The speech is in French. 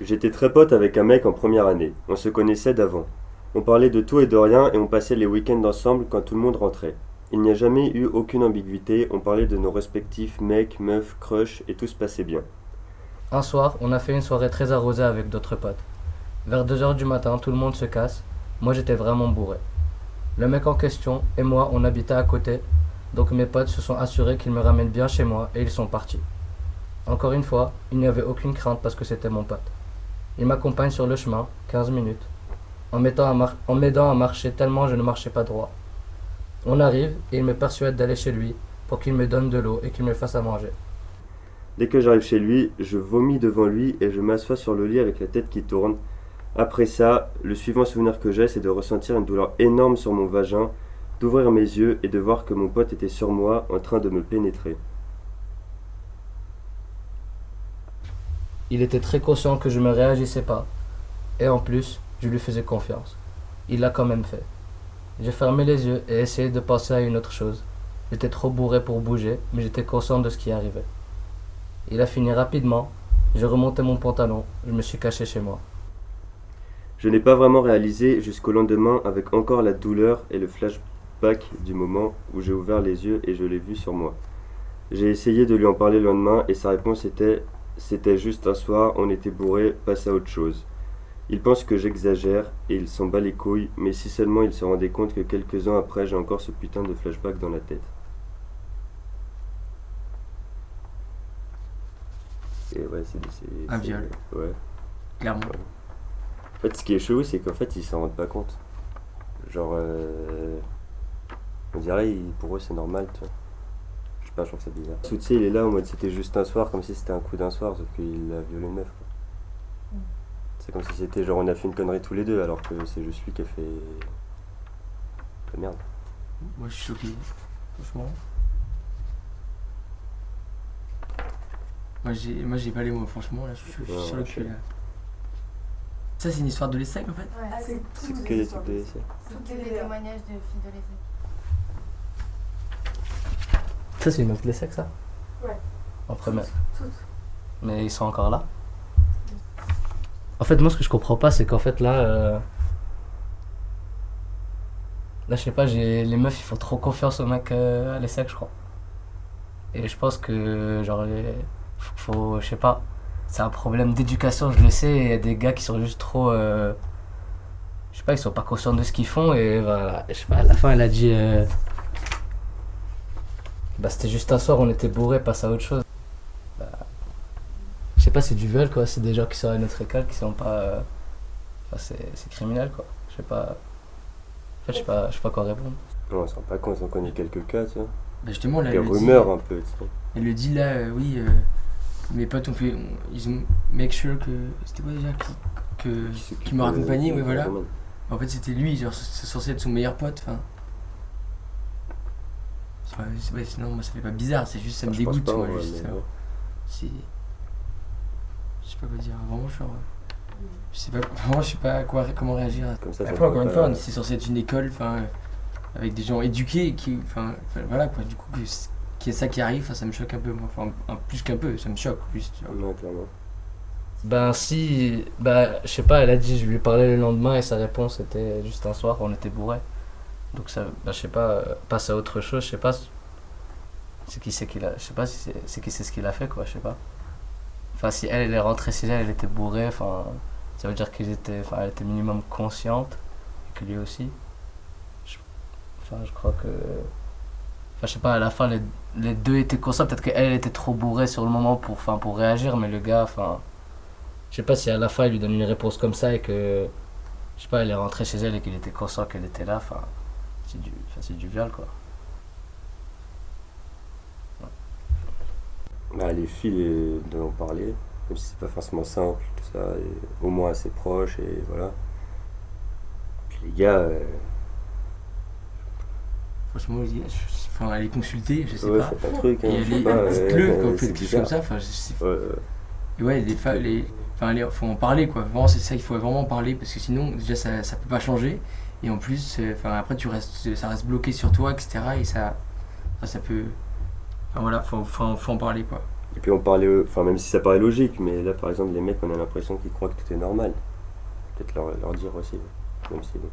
J'étais très pote avec un mec en première année. On se connaissait d'avant. On parlait de tout et de rien et on passait les week-ends ensemble quand tout le monde rentrait. Il n'y a jamais eu aucune ambiguïté, on parlait de nos respectifs mecs, meufs, crush et tout se passait bien. Un soir, on a fait une soirée très arrosée avec d'autres potes. Vers 2 heures du matin, tout le monde se casse. Moi, j'étais vraiment bourré. Le mec en question et moi, on habitait à côté, donc mes potes se sont assurés qu'ils me ramènent bien chez moi et ils sont partis. Encore une fois, il n'y avait aucune crainte parce que c'était mon pote. Il m'accompagne sur le chemin, 15 minutes, en m'aidant à marcher tellement je ne marchais pas droit. On arrive et il me persuade d'aller chez lui pour qu'il me donne de l'eau et qu'il me fasse à manger. Dès que j'arrive chez lui, je vomis devant lui et je m'assois sur le lit avec la tête qui tourne. Après ça, le suivant souvenir que j'ai, c'est de ressentir une douleur énorme sur mon vagin, d'ouvrir mes yeux et de voir que mon pote était sur moi en train de me pénétrer. Il était très conscient que je ne réagissais pas, et en plus, je lui faisais confiance. Il l'a quand même fait. J'ai fermé les yeux et essayé de penser à une autre chose. J'étais trop bourré pour bouger, mais j'étais conscient de ce qui arrivait. Il a fini rapidement, j'ai remonté mon pantalon, je me suis caché chez moi. Je n'ai pas vraiment réalisé jusqu'au lendemain avec encore la douleur et le flashback du moment où j'ai ouvert les yeux et je l'ai vu sur moi. J'ai essayé de lui en parler le lendemain et sa réponse était c'était juste un soir, on était bourré, passe à autre chose. Il pense que j'exagère et il s'en bat les couilles, mais si seulement il se rendait compte que quelques ans après j'ai encore ce putain de flashback dans la tête. Et ouais, Un viol, Ouais. clairement. En fait, ce qui est chelou, c'est qu'en fait, ils s'en rendent pas compte. Genre, on dirait, pour eux, c'est normal, tu vois. Je sais pas, je trouve ça bizarre. Soutien, il est là en mode c'était juste un soir, comme si c'était un coup d'un soir, sauf qu'il a violé une meuf, quoi. C'est comme si c'était genre, on a fait une connerie tous les deux, alors que c'est juste lui qui a fait. De merde. Moi, je suis choqué, franchement. Moi, j'ai pas les mots, franchement, là, je suis sur le cul, là. Ça, c'est une histoire de l'ESSEC, en fait. Ouais, c'est C'est tous que des des histoires trucs de de essai. Toutes les témoignages de filles de l'ESSEC. Ça, c'est une meuf de l'ESSEC, ça Ouais. En première. Toutes. Mais ils sont encore là. En fait, moi, ce que je comprends pas, c'est qu'en fait, là, je sais pas, les meufs, ils font trop confiance aux mecs à l'ESSEC, je crois. Et je pense que, genre, je sais pas, c'est un problème d'éducation, je le sais. Il y a des gars qui sont juste trop. Je sais pas, ils sont pas conscients de ce qu'ils font. Et voilà, je sais pas, à la fin, elle a dit. Bah, c'était juste un soir, on était bourrés, passe à autre chose. Bah, je sais pas, c'est du viol, quoi. C'est des gens qui sont à notre école qui sont pas. Enfin, c'est criminel, quoi. Je sais pas. En fait, je sais pas quoi répondre. Non, on se rend pas compte, on connaît quelques cas, tu vois. Bah, justement, là, Des elle le dit. rumeurs un peu, tu sais. Elle le dit, là, oui, mes potes ont fait. Ils ont make sure que. C'était quoi déjà qui m'a accompagné, oui, voilà. En fait, c'était lui, genre, c'est censé être son meilleur pote, enfin. Ouais, sinon, moi, ça fait pas bizarre, c'est juste, ça me Je pense dégoûte, pas, moi, ouais, juste. mais ouais. C'est. Je sais pas quoi dire, vraiment, genre. Je sais pas, vraiment, je sais pas comment réagir à ça. Comme ça, Après, me encore une fait fois, pas- c'est censé être une école, enfin, avec des gens éduqués, qui, voilà, quoi, du coup, qu'il y ait ça qui arrive, ça me choque un peu, moi, enfin, plus qu'un peu, ça me choque, plus, tu vois. Ouais, clairement. Ben si, bah je sais pas, elle a dit, je lui parlais le lendemain et sa réponse était juste un soir, on était bourrés. Donc ça, bah je sais pas, passe à autre chose, je sais pas, c'est qui c'est qu'il a, je sais pas si c'est qui c'est ce qu'il a fait quoi, je sais pas. Enfin si elle est rentrée chez elle, elle était bourrée, enfin ça veut dire elle était minimum consciente et que lui aussi. Enfin je crois que, enfin je sais pas, à la fin les deux étaient conscients, peut-être qu'elle elle était trop bourrée sur le moment pour réagir, mais le gars, enfin. Je sais pas si à la fin il lui donne une réponse comme ça et que, je sais pas, elle est rentrée chez elle et qu'il était conscient qu'elle était là, enfin, c'est du viol quoi. Bah, les filles de en parler, même si c'est pas forcément simple, tout ça, et au moins assez proche, et voilà. Puis les gars, Franchement, enfin, aller consulter, je sais ouais, pas. faites un truc, hein, Et je sais aller, pas, dites-le quand vous c'est faites quelque chose comme bizarre. ça, enfin, je sais. Ouais, Et ouais, faut en parler quoi. Vraiment, c'est ça, il faut vraiment en parler parce que sinon, déjà, ça peut pas changer. Et en plus, après, ça reste bloqué sur toi, etc. Et ça peut. Enfin voilà, faut en parler quoi. Et puis on parlait, enfin même si ça paraît logique, mais là par exemple les mecs on a l'impression qu'ils croient que tout est normal. Peut-être leur dire aussi, même si bon.